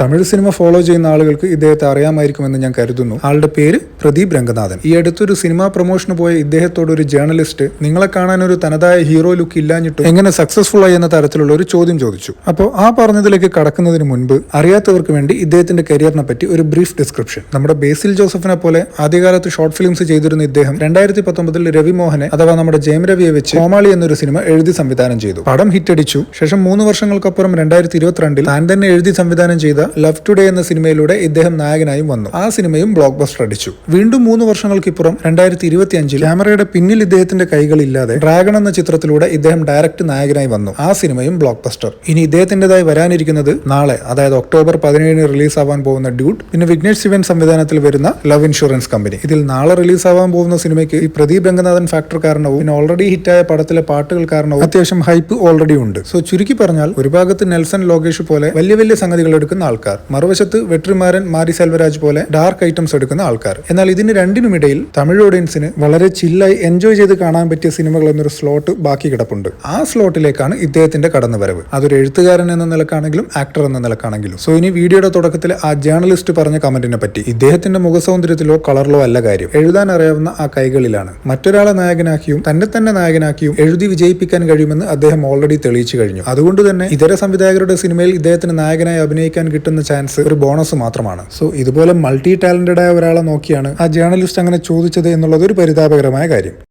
Tamil cinema follow ചെയ്യുന്ന ആളുകൾക്ക് ഇദ്ദേഹത്തെ അറിയാമായിരിക്കുമെന്ന് ഞാൻ കരുതുന്നു. ആളുടെ പേര് പ്രദീപ് രംഗനാഥൻ. ഈ അടുത്തൊരു സിനിമാ പ്രൊമോഷന് പോയ ഇദ്ദേഹത്തോട് ഒരു ജേർണലിസ്റ്റ് നിങ്ങളെ കാണാൻ ഒരു തനതായ ഹീറോ ലുക്ക് ഇല്ലാഞ്ഞിട്ടും എങ്ങനെ സക്സസ്ഫുൾ ആയി എന്ന തരത്തിലുള്ള ഒരു ചോദ്യം ചോദിച്ചു. അപ്പോൾ ആ പറഞ്ഞതിലേക്ക് കടക്കുന്നതിന് മുൻപ് അറിയാത്തവർക്ക് വേണ്ടി ഇദ്ദേഹത്തിന്റെ കരിയറിനെ പറ്റി ഒരു ബ്രീഫ് ഡിസ്ക്രിപ്ഷൻ. നമ്മുടെ ബേസിൽ ജോസഫിനെ പോലെ ആദ്യകാലത്ത് ഷോർട്ട് ഫിലിംസ് ചെയ്തിരുന്ന ഇദ്ദേഹം 2019 രവി മോഹനെ അഥവാ നമ്മുടെ ജയം രവിയെ വെച്ച് കോമാളി എന്നൊരു സിനിമ എഴുതി സംവിധാനം ചെയ്തു. പടം ഹിറ്റടിച്ചു. ശേഷം 3 വർഷങ്ങൾക്കപ്പുറം 2022 താൻ തന്നെ എഴുതി സംവിധാനം ചെയ്ത ലവ് ടുഡേ എന്ന സിനിമയിലൂടെ ഇദ്ദേഹം നായകനായും വന്നു. ആ സിനിമയും ബ്ലോക്ക് ബസ്റ്റർ അടിച്ചു. വീണ്ടും 3 വർഷങ്ങൾക്കിപ്പുറം 2025 ക്യാമറയുടെ പിന്നിൽ ഇദ്ദേഹത്തിന്റെ കൈകളില്ലാതെ ഡ്രാഗൺ എന്ന ചിത്രത്തിലൂടെ ഇദ്ദേഹം ഡയറക്റ്റ് നായകനായി വന്നു. ആ സിനിമയും ബ്ലോക്ക് ബസ്റ്റർ. ഇനി ഇദ്ദേഹത്തിന്റേതായി വരാനിരിക്കുന്നത് നാളെ, അതായത് ഒക്ടോബർ 17 റിലീസ് ആവാൻ പോകുന്ന ഡ്യൂട്ട്, പിന്നെ വിഘ്നേഷ് ശിവൻ സംവിധാനത്തിൽ വരുന്ന ലവ് ഇൻഷുറൻസ് കമ്പനി. ഇതിൽ നാളെ റിലീസ് ആവാൻ പോകുന്ന സിനിമയ്ക്ക് ഈ പ്രദീപ് രംഗനാഥൻ ഫാക്ടർ കാരണവും പിന്നെ ഓൾറെഡി ഹിറ്റായ പടത്തിലെ പാട്ടുകൾ കാരണവും അത്യാവശ്യം ഹൈപ്പ് ഓൾറെഡി ഉണ്ട്. സോ ചുരുക്കി പറഞ്ഞാൽ ഒരു ഭാഗത്ത് നെൽസൺ ലോകേഷ് പോലെ വലിയ വലിയ സംഗതികൾ എടുക്കുന്ന ആൾക്കാർ, മറുവശത്ത് വെട്രിമാരൻ മാരി സെൽവരാജ് പോലെ ഡാർക്ക് ഐറ്റംസ് എടുക്കുന്ന ആൾക്കാർ. എന്നാൽ ഇതിന് രണ്ടിനുമിടയിൽ തമിഴ് ഓഡിയൻസിന് വളരെ ചില്ലായി എൻജോയ് ചെയ്ത് കാണാൻ പറ്റിയ സിനിമകൾ എന്നൊരു സ്ലോട്ട് ബാക്കി കിടപ്പുണ്ട്. ആ സ്ലോട്ടിലേക്കാണ് ഇദ്ദേഹത്തിന്റെ കടന്നുവരവ്. അതൊരു എഴുത്തുകാരൻ എന്ന നിലക്കാണെങ്കിലും ആക്ടർ എന്ന നിലക്കാണെങ്കിലും. സോ ഇനി വീഡിയോയുടെ തുടക്കത്തിൽ ആ ജേർണലിസ്റ്റ് പറഞ്ഞ കമന്റിനെ പറ്റി. ഇദ്ദേഹത്തിന്റെ മുഖസൗന്ദര്യത്തിലോ കളറിലോ അല്ല കാര്യം, എഴുതാൻ അറിയാവുന്ന ആ കൈകളിലാണ്. മറ്റൊരാളെ നായകനാക്കിയും തന്നെ നായകനാക്കിയും എഴുതി വിജയിപ്പിക്കാൻ കഴിയുമെന്ന് അദ്ദേഹം ഓൾറെഡി തെളിയിച്ചു കഴിഞ്ഞു. അതുകൊണ്ട് തന്നെ ഇതര സംവിധായകരുടെ സിനിമയിൽ ഇദ്ദേഹത്തിന് നായകനായി അഭിനയിക്കാൻ കിട്ടുന്ന ചാൻസ് ഒരു ബോണസ് മാത്രമാണ്. സോ ഇതുപോലെ മൾട്ടി ടാലന്റഡ് ആയ ഒരാളെ നോക്കിയാണ് ആ ജേർണലിസ്റ്റ് അങ്ങനെ ചോദിച്ചത് എന്നുള്ളത് ഒരു പരിതാപകരമായ കാര്യം.